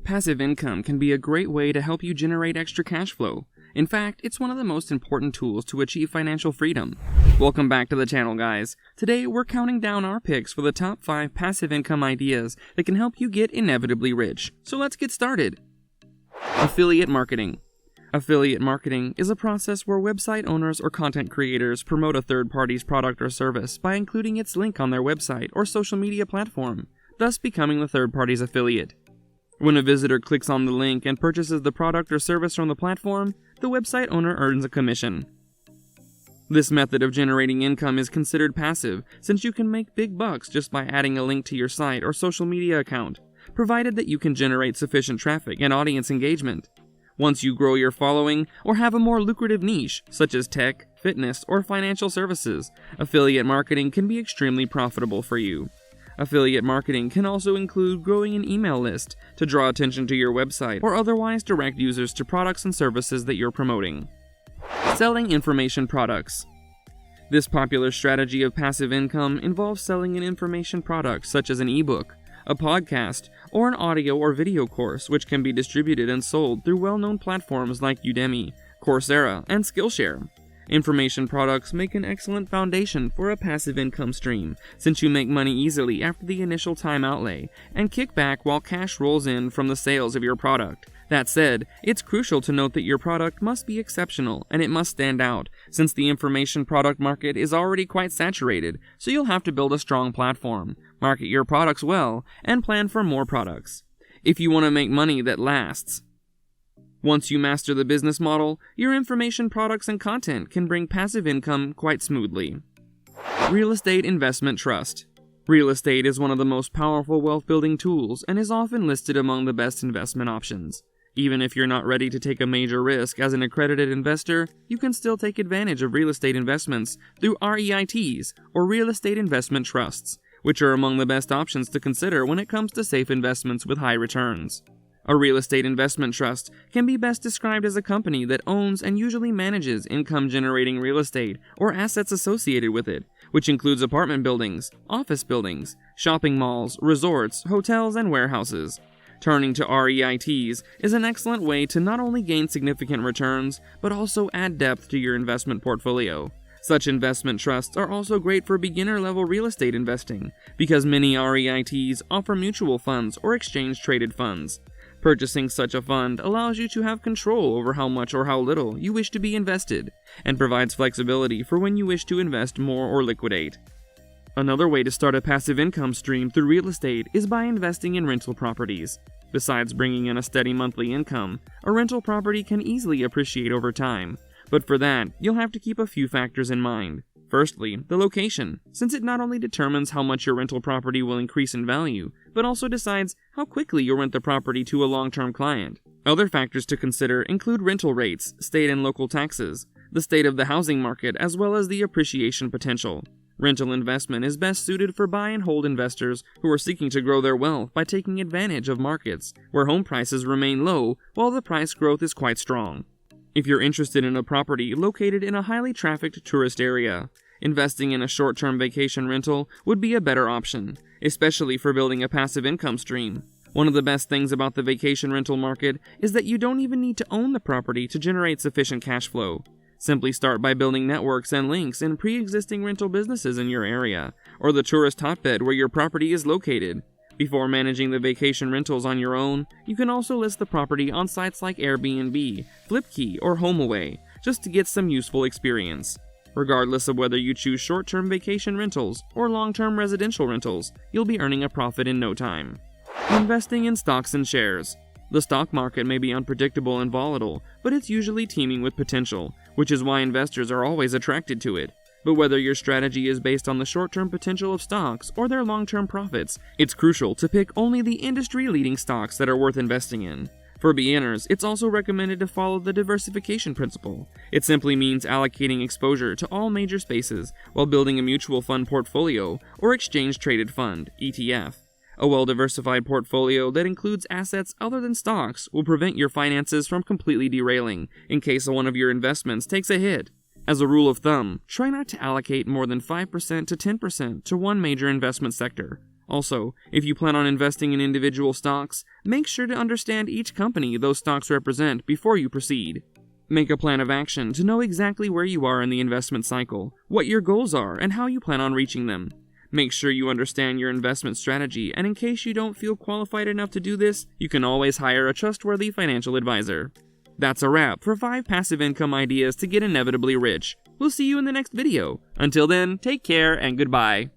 Passive income can be a great way to help you generate extra cash flow. In fact, it's one of the most important tools to achieve financial freedom. Welcome back to the channel, guys. Today, we're counting down our picks for the top 5 passive income ideas that can help you get inevitably rich. So let's get started. Affiliate marketing. Affiliate marketing is a process where website owners or content creators promote a third party's product or service by including its link on their website or social media platform, thus becoming the third party's affiliate. When a visitor clicks on the link and purchases the product or service from the platform, the website owner earns a commission. This method of generating income is considered passive, since you can make big bucks just by adding a link to your site or social media account, provided that you can generate sufficient traffic and audience engagement. Once you grow your following or have a more lucrative niche, such as tech, fitness, or financial services, affiliate marketing can be extremely profitable for you. Affiliate marketing can also include growing an email list to draw attention to your website or otherwise direct users to products and services that you're promoting. Selling information products. This popular strategy of passive income involves selling an information product such as an ebook, a podcast, or an audio or video course, which can be distributed and sold through well-known platforms like Udemy, Coursera, and Skillshare. Information products make an excellent foundation for a passive income stream, since you make money easily after the initial time outlay, and kick back while cash rolls in from the sales of your product. That said, it's crucial to note that your product must be exceptional, and it must stand out, since the information product market is already quite saturated, so you'll have to build a strong platform, market your products well, and plan for more products, if you want to make money that lasts. Once you master the business model, your information products and content can bring passive income quite smoothly. Real estate investment trust. Real estate is one of the most powerful wealth-building tools and is often listed among the best investment options. Even if you're not ready to take a major risk as an accredited investor, you can still take advantage of real estate investments through REITs, or real estate investment trusts, which are among the best options to consider when it comes to safe investments with high returns. A real estate investment trust can be best described as a company that owns and usually manages income-generating real estate or assets associated with it, which includes apartment buildings, office buildings, shopping malls, resorts, hotels, and warehouses. Turning to REITs is an excellent way to not only gain significant returns, but also add depth to your investment portfolio. Such investment trusts are also great for beginner-level real estate investing, because many REITs offer mutual funds or exchange-traded funds. Purchasing such a fund allows you to have control over how much or how little you wish to be invested, and provides flexibility for when you wish to invest more or liquidate. Another way to start a passive income stream through real estate is by investing in rental properties. Besides bringing in a steady monthly income, a rental property can easily appreciate over time, but for that, you'll have to keep a few factors in mind. Firstly, the location, since it not only determines how much your rental property will increase in value, but also decides how quickly you'll rent the property to a long-term client. Other factors to consider include rental rates, state and local taxes, the state of the housing market, as well as the appreciation potential. Rental investment is best suited for buy and hold investors who are seeking to grow their wealth by taking advantage of markets where home prices remain low while the price growth is quite strong. If you're interested in a property located in a highly trafficked tourist area, investing in a short-term vacation rental would be a better option, especially for building a passive income stream. One of the best things about the vacation rental market is that you don't even need to own the property to generate sufficient cash flow. Simply start by building networks and links in pre-existing rental businesses in your area, or the tourist hotbed where your property is located. Before managing the vacation rentals on your own, you can also list the property on sites like Airbnb, Flipkey, or HomeAway, just to get some useful experience. Regardless of whether you choose short-term vacation rentals or long-term residential rentals, you'll be earning a profit in no time. Investing in stocks and shares. The stock market may be unpredictable and volatile, but it's usually teeming with potential, which is why investors are always attracted to it. But whether your strategy is based on the short-term potential of stocks or their long-term profits, it's crucial to pick only the industry-leading stocks that are worth investing in. For beginners, it's also recommended to follow the diversification principle. It simply means allocating exposure to all major spaces while building a mutual fund portfolio or exchange-traded fund, ETF. A well-diversified portfolio that includes assets other than stocks will prevent your finances from completely derailing in case one of your investments takes a hit. As a rule of thumb, try not to allocate more than 5% to 10% to one major investment sector. Also, if you plan on investing in individual stocks, make sure to understand each company those stocks represent before you proceed. Make a plan of action to know exactly where you are in the investment cycle, what your goals are, and how you plan on reaching them. Make sure you understand your investment strategy, and in case you don't feel qualified enough to do this, you can always hire a trustworthy financial advisor. That's a wrap for 5 passive income ideas to get inevitably rich. We'll see you in the next video. Until then, take care and goodbye.